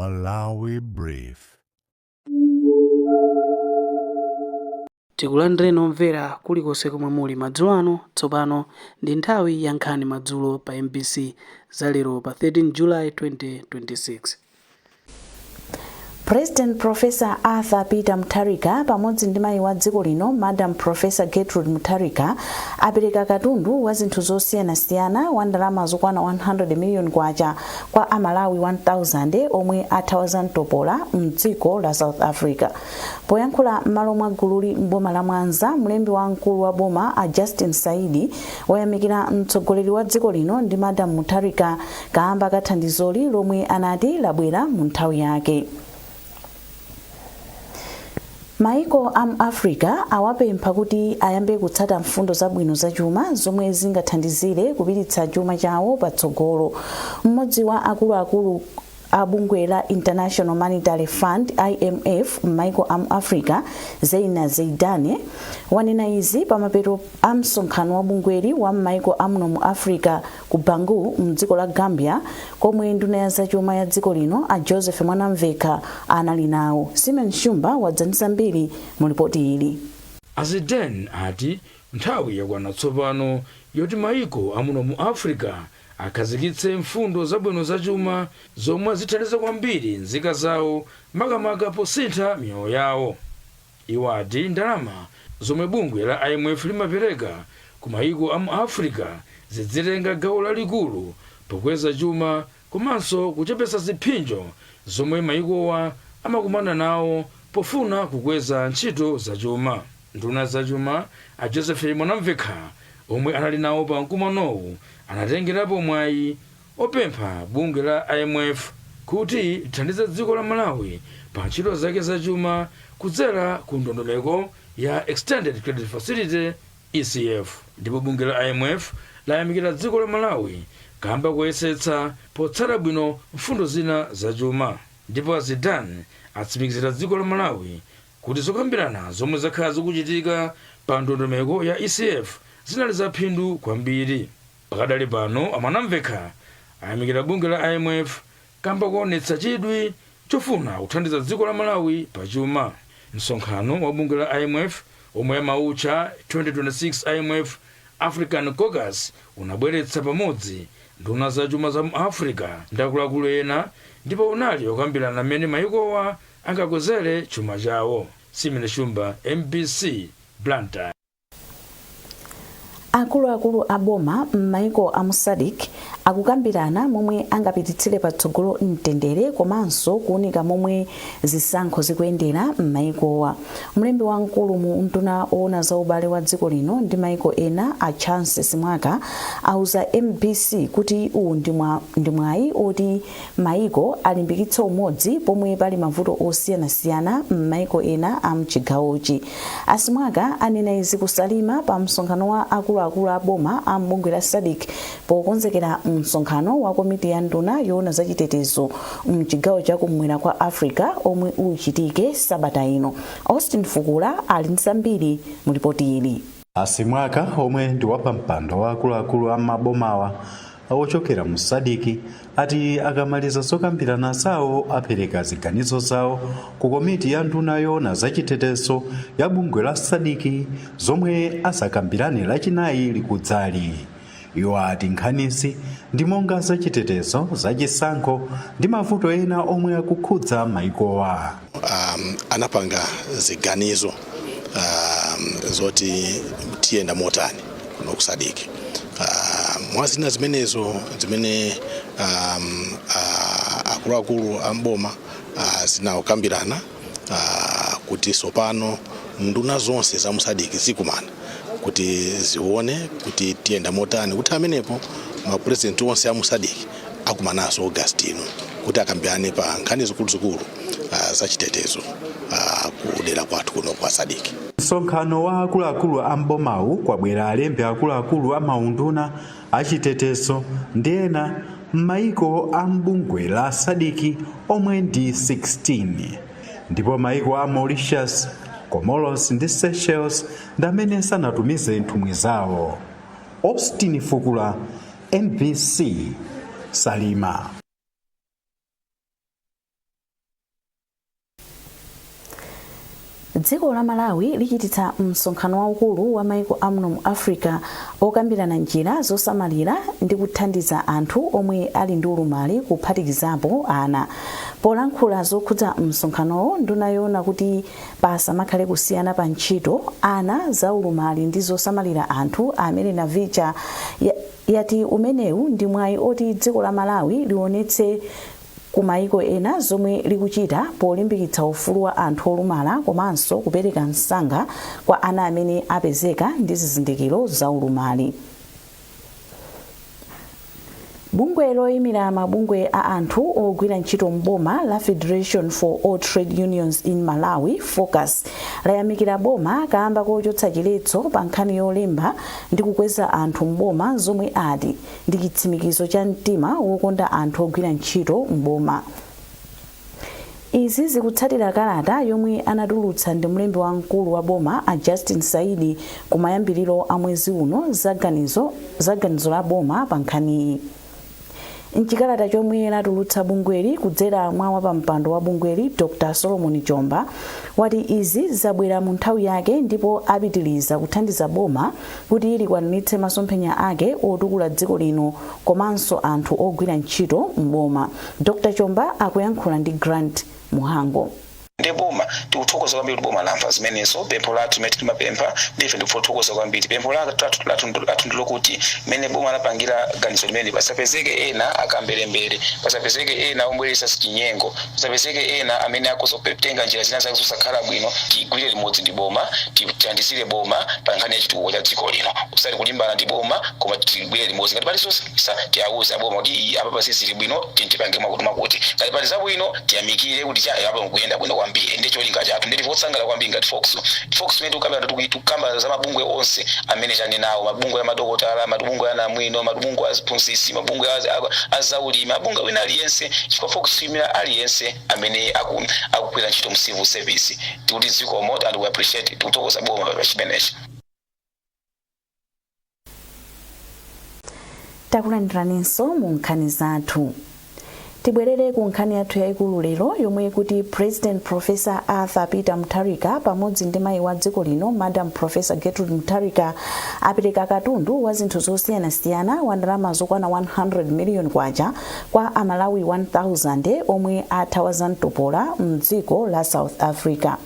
Malawi Brief. Tikulandire nomvera kulikonse komwe muli madzulo ano tsopano ndi nthawi ya nkhani madzulo pa MBC za lero pa 13 July 2026. President Professor Arthur Peter Mutharika pamodzi ndi mayi wa dziko lino Madam Professor Gertrude Mutharika apereka katundu wa zinthu zosiyanasiyana wa ndalama zokwana 100 million kwacha kwa Amalawi 1000 omwe athawa za mtopola mdziko la South Africa. Poyankhula m'malo mwa gululi m'boma la Mwanza, mlembi wamkulu wa boma a Justin Saidi wayamikira mtsogoleri wa dziko lino ndi Madam Mutharika kamba ka thandizoli lomwe anati labwera mu nthawi yake. Maiko Africa awapempha kuti ayambe kutsata mfundo zabwino za chuma zomwe zingathandizire kupititsa chuma chawo patsogolo. Mmodzi wa akuluakulu a bungwe la International Monetary Fund IMF m'maiko Africa Zeina Zeidane wanena izi pamapeto a msonkhano wa bungweli wa m'maiko amuno mu Africa ku Bangu mdziko la Gambia komwe nduna ya zachuma ya dziko lino a Joseph Mwanamveka anali nawo. Simon Shumba wadzanisa mbiri mu ripoti ili. Aziden ati nthawi yakwana tsopano yoti maiko amuno mu Africa akhazikitse mfundo zabwino zachuma zomwe zithandiza kwambiri nzika zawo makamaka posintha miyoyo yawo. Iwo ati ndalama zomwe bungwe la IMF limapereka ku maiko amu Africa zizitenga gawo lalikulu pokweza chuma komanso kuchepetsa ziphinjo zomwe maikowa amakumana nawo pofuna kukweza ntchito za chuma. Nduna za chuma a Joseph Mwanamveka omwe anali nawo pa mkumanowu anatengerapo mwayi opempha bungwe la IMF kuti lithandize dziko la Malawi pa ntchito zake za chuma kudzera ku ndondomeko ya Extended Credit Facility ECF. Ndipo bungwe la IMF layamikira dziko la Malawi kamba kuyesetsa potsata bwino mfundo zina za chuma. Ndipo Azidane atsimikizira dziko la Malawi kuti zokambirana zomwe zakhala zikuchitika pa ndondomeko ya ECF zinali za phindu kwambiri. Pakadali pano Mwanamveka ayamikira bungwe la IMF kamba kuonetsa chidwi chofuna kuthandiza dziko la Malawi pa chuma. Msonkhano wa bungwe la IMF omwe amautcha 2026 IMF African Caucus unabweretsa pamodzi nduna za chuma za mu Africa ndi akuluakulu ena ndipo unali okambirana mmene maikowa angakwezere chuma chawo. Simon Shumba, MBC, Blantyre. Akuluakulu a boma m'maiko a SADC akukambirana momwe angapititsire patsogolo mtendere komanso kuunika momwe zisankho zikuyendera m'maikowa. Mlembi wamkulu mu nduna oona za ubale wa dziko lino ndi maiko ena a Chance Simwaka auza MBC kuti uwu ndi mwayi oti maiko alimbikitse umodzi pomwe pali mavuto osiyanasiyana m'maiko ena a mchigawochi. Asimwaka anena izi kusalima pa msonkhano wa akuluakulu a boma a bungwe la SADC pokonzekera msonkhano wa komiti ya nduna yoona za chitetezo mchigawo chakumwera kwa Africa omwe uchitike sabata ino. Austin Fukula ali ndi zambiri mu ripoti ili. Asimwaka omwe ndi wapampando wa akuluakulu a mabomawa ochokera mu SADC ati akamaliza zokambirana zawo apereka ziganizo zawo ku komiti ya nduna yoona za chitetezo ya bungwe la SADC zomwe azakambirane lachinayi likudzali. Iwo ati nkhanizi ndi monga za chitetezo za chisankho ndi mavuto ena omwe akukhudza maikowa. Anapanga ziganizo zoti tiyenda motani kuno ku SADC. Mwazina zimenezo zimene akuluakulu amboma zinakambirana kuti sopano nduna zonse za mu SADC zikumana kuti zione kuti tiyenda motani kuti amenepo mapresident onse a mu SADC akumananso Augustino kuti akambirane pa nkhani zikuluzikulu za chitetezo kudera kwathu kuno kwa SADC. Msonkhano wa akuluakulu a mbomawu kwabwera alembe akuluakulu a maunduna achitetezo ndi ena m'maiko a mbungwe la SADC omwe ndi 16 ndipo maiko a Mauritius, Comoros ndi Seychelles ndamene sanatumize nthumwi zawo. Austin Fukula, MBC, Salima. dziko la Malawi lichititsa msonkhano waukulu wa maiko amuno mu Africa okambirana njira zosamalira ndi kuthandiza anthu omwe ali ndi ulumali kuphatikizapo ana. Polankhula zokhudza msonkhanowo, nduna yoona kuti pasamakhale kusiyana pa ntchito ana za ulumali ndi zosamalira anthu amene navicha yati umenewu ndi mwayi oti dziko la Malawi lionetse kumaiko ena zomwe likuchita polimbikitsa ufulu wa anthu olumala komanso kupereka msanga kwa ana amene apezeka ndi zizindikiro za ulumali. Bungwe loyimira mabungwe a anthu ogwira ntchito mboma la Federation for All Trade Unions in Malawi FOCUS layamikira boma kamba kochotsa chiletso pa nkhani yolemba ndi kukweza anthu mboma zomwe ati ndi chitsimikizo cha mtima wokonda anthu ogwira ntchito mboma. Izi zikutsatira kalata yomwe anatulutsa ndi mlembi wamkulu wa boma a Justin Saidi kumayambiriro a mwezi uno zaganizo la boma pa nkhaniyi. Mchikalata chomwe latulutsa bungweli kudzera mwa wapampando wa bungweli Dr. Solomon Chomba wati izi zabwera mu nthawi yake ndipo apitiliza kuthandiza boma kuti likwanitse masomphenya ake otukula dziko lino komanso anthu ogwira ntchito mboma. Dr. Chomba akuyankhula ndi Grant Muhango. Ndeboma tikuthokoza kwambiri boma lamva zimenezo pempho lathu meti timapempha ndife ndikuthokoza kwambiri pempho lathu lokuti mene boma lapangira ganizo limene pasapezeke ena akambelembere pasapezeke ena ombweresa sichinyengo pasapezeke ena amene akuzotenga njira zina zake zosakhala bwino tigwire limodzi ndi boma tiyandisire boma pa nkhani ya chitukuko cha dziko lino usati kulimbana ndi boma koma tigwire limodzi ngati pali zonse tiyauza boma kuti apa pasizili bwino tipange makuti ngati pali zabwino tiyamikire kuti apa mukuyenda bwino ndicho linga chathu ndili votsangala kwambiri ngati Fox medu tukamba za mabungwe onse amene chani nawo mabungwe ya madokotala mabungwe ya namwino mabungwe ya aphunzitsi mabungwe azaulimi mabungwe wina aliyense chifukwa Fox imira aliyense amene akugwira ntchito mu civil service tikuti dziko moto and we appreciate tikuthokoza boma pa chimenechi. Takulandiranso mu nkhani zathu. Tibwerere ku nkhani yathu yaikulu lero yomwe kuti President Professor Arthur Peter Mutharika pamodzi ndi mayi wa dziko lino Madam Professor Gertrude Mutharika apereka katundu wa zinthu zosiyanasiyana wa ndalama zokwana 100 million kwacha kwa Amalawi 1000 omwe athawa zamtopola mdziko la South Africa.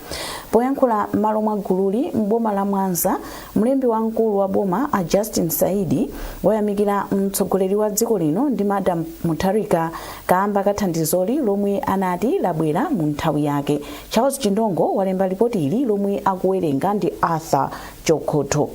Poyankhula m'malo mwa gululi m'boma la Mwanza, mlembi wamkulu wa boma a Justin Saidi wayamikira mtsogoleri wa dziko lino ndi Madam Mutharika kamba kathandizoli lomwe anati labwera mu nthawi yake. Charles Chindongo walemba ripoti ili lomwe akuwerenga ndi Arthur Chokhoto.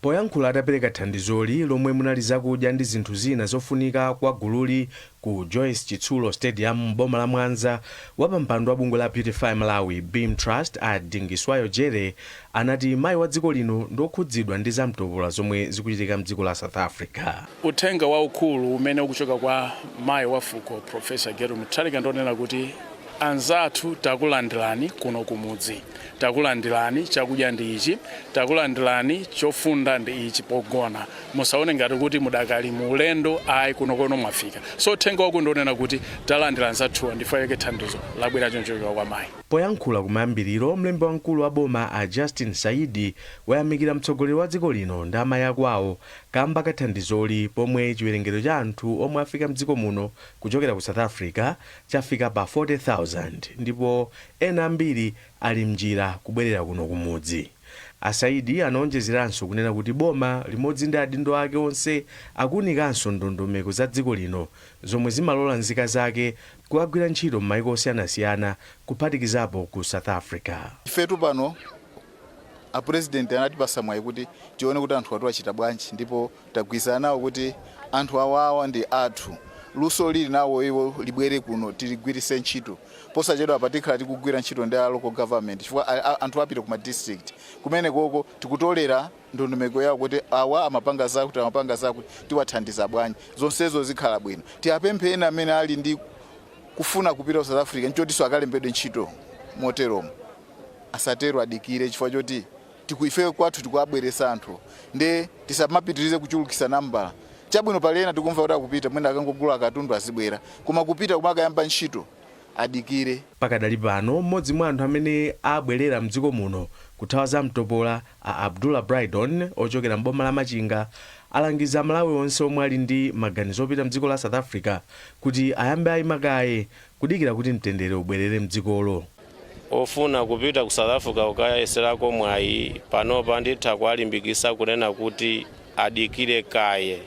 Poyankhula atapereka thandizoli lomwe munali zakudya ndi zinthu zina zofunika kwa gululi ku Joyce Chitsulo Stadium m'boma la Mwanza, wapampando wa bungwe la Beautify Malawi Beam Trust a Dingiswayo Jere anati mayi wa dziko lino ndokhudzidwa ndi zamtopola zomwe zikuchitika mdziko la South Africa. Uthenga waukulu umene ukuchoka kwa mayi wa fuko Professor Gertrude Mutharika ndonena kuti anzathu takulandirani kuno kumudzi, takulandirani chakudya ndi ichi, takulandirani chofunda ndi ichi pogona, musaone ngati kuti mudakali mu ulendo ayi kuno mwafika. So uthenga waku ndonena kuti talandira anzathuwa ndifayeke thandizo labwera chonchoka kwa mayi. Poyankhula kumayambiriro, mlembi wamkulu wa boma a Justin Saidi wayamikira mtsogoleri wa dziko lino ndi amayi akwawo kamba kathandizoli pomwe chiwerengero cha anthu omwe afika mdziko muno kuchokera ku South Africa chafika pa 40,000 ndipo ena ambiri ali mnjira kubwerera kuno kumudzi. Asaidi anaonjezeranso kunena kuti boma limodzi ndi adindo ake onse akunikanso ndondomeko za dziko lino zomwe zimalola nzika zake kuagwira ntchito m'mayiko osiyanasiyana kuphatikizapo ku South Africa. Ifetu pano a president anatipasa mwayi kuti tione kuti anthu atu achita bwanji ndipo tagwirizana nawo kuti anthu awawa ndi athu. Luso lili nawo iwo libwere kuno tiligwirise ntchito posachedwa patikhala tikugwira ntchito ndi local government chifukwa anthu apita ku district kumene koko tikutolera ndondomeko yawo kuti awa amapanga zakuti tiwathandiza bwanji zonsezo zikhala bwino. Tiyapemphe ena amene ali ndi kufuna kupita ku South Africa nchotiso akalembedwe ntchito moteromo asatero adikire chifukwa choti tikuife kwathu tikuabweresa anthu nde tisamapitirize kuchulukisa nambala. Chabwino palena tikumva kuti akupita mwina akangogula katundu azibwera koma kupita kumakayamba ntchito adikire. Pakadali pano mmodzi mwa anthu amene abwerera mdziko muno kuthawa za mtopola a Abdullah Brydon ochokera mboma la Machinga alangiza Malawi onse omwe ali ndi maganizo opita mdziko la South Africa kuti ayambe ayimakaye kudikira kuti mtendere ubwerere mdzikolo. Ofuna kupita ku South Africa ukayeserako mwayi panopa nditha kuwalimbikisa kunena kuti adikire kaye,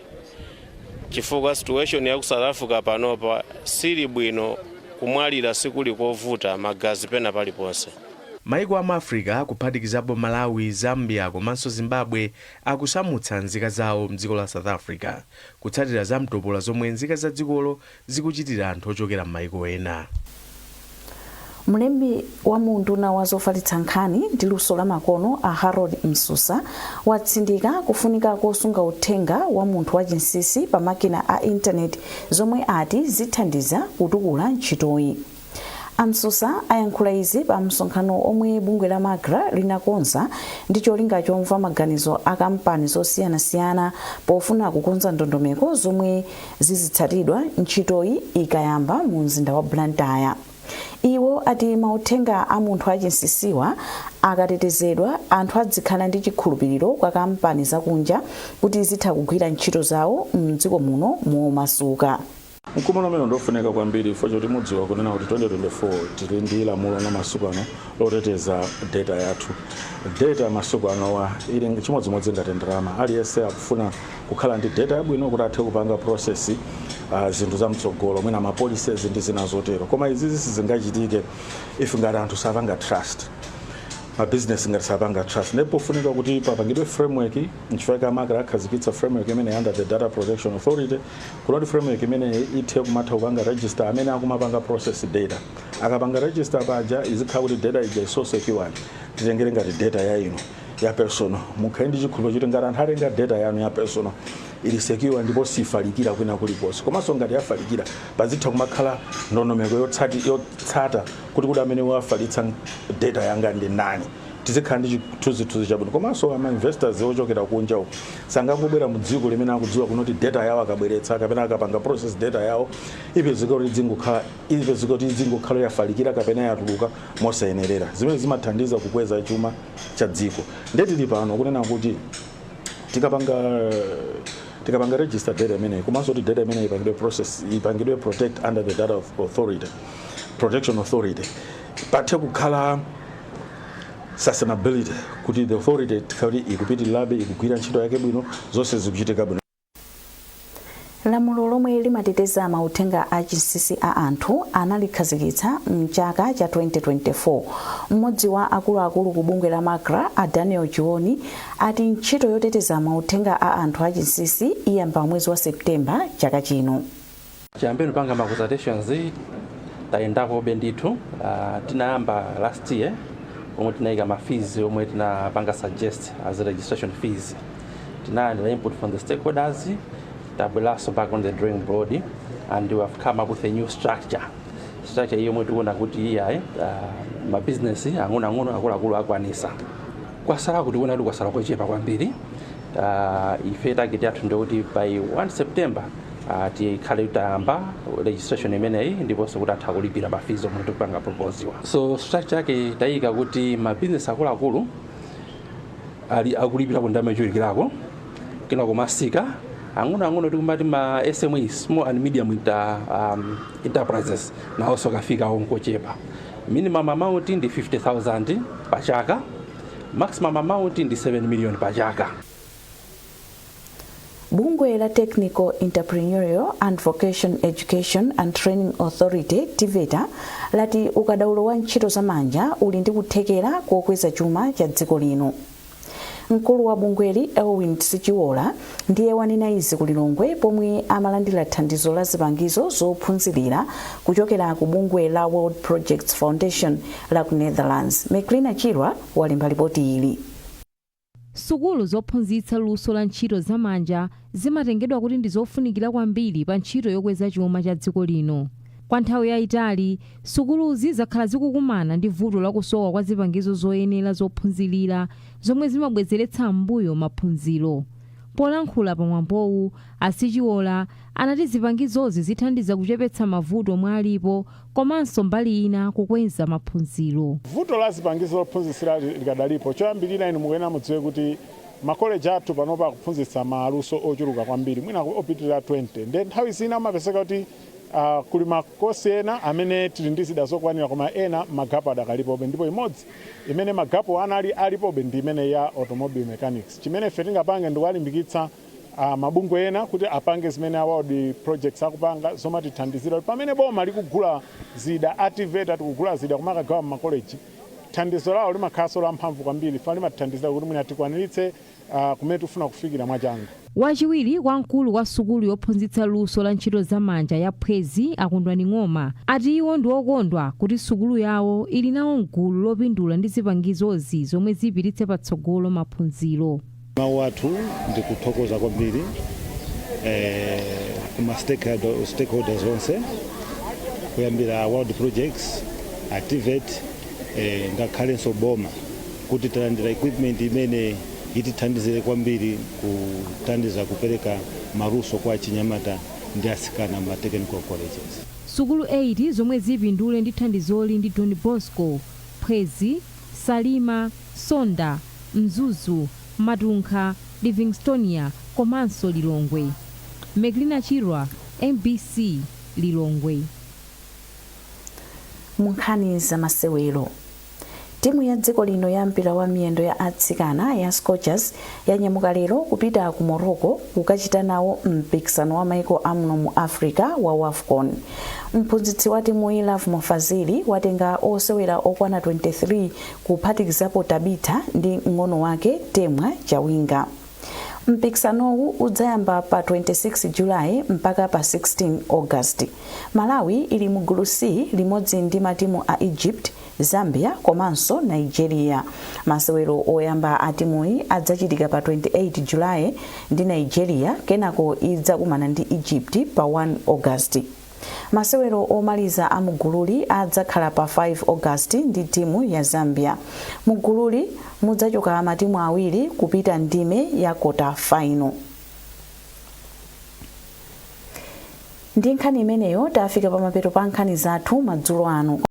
chifukwa situation ya ku South Africa panopa sili bwino, kumwalira sikuli kovuta magazi pena paliponse. Maiko a Africa kuphatikizapo Malawi, Zambia komanso Zimbabwe akusamutsa nzika zawo mdziko la South Africa kutsatira za mtopola zomwe nzika za dzikolo zikuchitira anthu ochokera m'maiko ena. Mlembi wa munduna wa zofalitsa nkhani ndi luso la makono a Harold Msusa watsindika kufunika kosunga uthenga wa munthu wachinsinsi pa makina a intaneti zomwe ati zithandiza kutukula ntchitoyi. Msusa ayankhula izi pa msonkhano omwe bungwe la Magra linakonza ndi cholinga chomva maganizo a kampani zosiyanasiyana pofuna kukonza ndondomeko zomwe zizitsatidwa ntchitoyi ikayamba mu mzinda wa Blantyre. Iwo ati mauthenga a munthu achinsinsiwa akatetezedwa anthu adzikhala ndi chikhulupiriro kwa kampani zakunja kuti zitha kugwira ntchito zawo mdziko muno momasuka. Mkumano umene ndofunika kwambiri chifukwa choti mudziwa kunena kuti 2024 tili ndi lamulo la masuku ano loteteza data yathu. Data masuku anowa ili chimodzimodzi ngati ndalama, aliyense akufuna kukhala ndi data yabwino kuti athe kupanga process zinthu za mtsogolo mwina ma policies ndi zina zotero. Koma izi sizingachitike if ngati anthu sapanga trust. Ma business ngati sapanga trust. Ndipo funika kuti papangidwe framework nchifukwa Magra akhazikitsa framework imene under the Data Protection Authority, kuti framework imene ithe kumatha kupanga register amene akumapanga process data. Akapanga register paja izikhala kuti data ija is so secure. Titengere ngati data ya ino ya personal. Mukhale ndi chikhulupiriro choti ngati anthu atenga data yanu ya personal ili secure ndipo sifalikira kwina kuliponse. Komanso ngati yafalikira pazitha kumakhala ndondomeko yotsata kuti amene wafalitsa data yanga ndi nani. Tizikhala ndi chithunzithunzi chabwino. Komanso ama investors ochokera kunja uko sangangobwera mu dziko limene akudziwa kuti data yawo akabweretsa kapena akapanga process data yawo ipezeka kuti zingokhala yafalikira kapena yatuluka mosayenerera. Zimene zimathandiza kukweza chuma cha dziko. Ndetili pano kunena kuti tikapanga register data imene komanso kuti data imene ipangidwe protect under the Data Protection Authority, pathe kukhala sustainability kuti the authority tikati ikupitirirabe ikugwira ntchito yake bwino, zonse zikuchitika bwino. Lamulo lomwe limateteza mauthenga a chinsinsi a anthu analikhazikitsa mchaka cha 2024. Mmodzi wa akuluakulu ku bungwe la Magra a Daniel Chioni ati ntchito yoteteza mauthenga a anthu a chinsinsi iyamba mwezi wa Septemba chaka chino. Chiyambeni panga ma consultations tayendako bendithu tinayamba last year omwe tinayika ma fees omwe tinapanga suggest as registration fees. Tinayandira input from the stakeholders. Tabulaso back on the drawing board and we have come up with a new structure. Structure hiyo mwetuona kuti iya ma business ang'ono akulu akwanisa. Kwa sala kuti wona kwa sala kochepa kwambiri. Ife target yathu ndikuti by 1 September tikhale tayamba registration imeneyi ndipo kuti atha kulipira ma fees omwe tikupanga proposal. So structure yake tayika kuti ma business akulu ali akulipira ku ndama yochulukirako kina komasika ang'ono tikumati ma SMEs, small and medium enterprises na also kafika onkochepa. Minimum amount ndi 50,000 pa chaka, maximum amount ndi 7 million pa chaka. Bungwe la Technical Entrepreneurial and Vocation Education and Training Authority TVETA lati ukadaulo wa ntchito zamanja uli ndi kuthekera kokweza chuma cha dziko lino. Mkulu wa bungweli Elwin Sichiwola ndiye wanena izi kulilongwe pomwe amalandira thandizo la zipangizo zophunzirira kuchokera ku bungwe la World Projects Foundation la ku Netherlands. Meklina Chirwa walemba ripoti ili. Sukulu zophunzitsa luso la ntchito zamanja zimatengedwa kuti ndi zofunikira kwambiri pa ntchito yokweza chuma cha dziko lino. Kwa nthawi yayitali, sukuluzi zakhala zikukumana ndi vuto la kusowa kwa zipangizo zoyenera zophunzirira zomwe zimabwezeretsa mbuyo maphunziro. Polankhula pamwambowu Asichiwola anati zipangizozi zithandiza kuchepetsa mavuto omwe alipo komanso mbali ina kukweza maphunziro. Vuto la zipangizo lophunzitsira likadalipo choyambirira inu mukuyenera mudziwe kuti makoleji athu panopa akuphunzitsa maluso ochuluka kwambiri mwina opitirira 20 ndi nthawi zina umapezeka kuti kuli makosi ena amene tili ndi zida zokwanira koma ena magapo adakalipobe ndipo imodzi imene magapo anali alipobe ndi imene ya automobile mechanics. Chimene ife tingapange ndi kuwalimbikitsa mabungwe ena kuti apange zimene award projects akupanga zomwe tithandizira pamene boma likugula zida ativeta tikugula zida kumakagawa m'makoleji thandizo lawo limakhaso la mphamvu kwambiri fa limatithandizira kuti mwina tikwaniritse kumene tifuna kufikira mwachangu. Wachiwiri wamkulu wa sukulu yophunzitsa luso la ntchito zamanja ya Phwezi Akondwani Ng'oma ati iwo ndi okondwa kuti sukulu yawo ili nawo gulu lopindula ndi zipangizozi zomwe zipititse patsogolo maphunziro. Mawu athu ndi kuthokoza kwambiri kuma stakeholders onse kuyambira world projects activate ngakhalenso boma kuti talandira equipment imene itithandizire kwambiri kuthandiza kupereka maluso kwa achinyamata ndi asikana ma technical colleges. Sukulu 8 zomwe zipindule ndi thandizoli ndi Don Bosco, Phwezi, Salima, Sonda, Mzuzu, Matunkha, Livingstonia komanso Lilongwe. Meglina Chirwa, MBC, Lilongwe. Munkhani za masewero. Timu ya dziko lino ya mpira wa miyendo ya atsikana ya Scorchers yanyamuka lero kupita ku Morocco kukachita nawo mpikisano wa maiko amuno mu Africa wa WAFCON. Mphunzitsi wa timu iyi Love Mofazili watenga osewera okwana 23 kuphatikizapo Tabitha ndi ng'ono wake Temwa Chawinga. Mpikisanowu udzayamba pa 26 Julai mpaka pa 16 August. Malawi ili mu gulu C limodzi ndi matimu a Egypt, Zambia komanso Nigeria. Masewero oyamba a timuyi adzachitika pa 28 Julai ndi Nigeria kenako idzakumana ndi Egypt pa 1 August. Masewero omaliza a mugululi adzakhala pa 5 August ndi timu ya Zambia. Mugululi mudzachoka matimu awiri kupita ndime ya quarter final. Ndi nkhani imeneyo tafika pa mapeto pa nkhani zathu madzulo ano.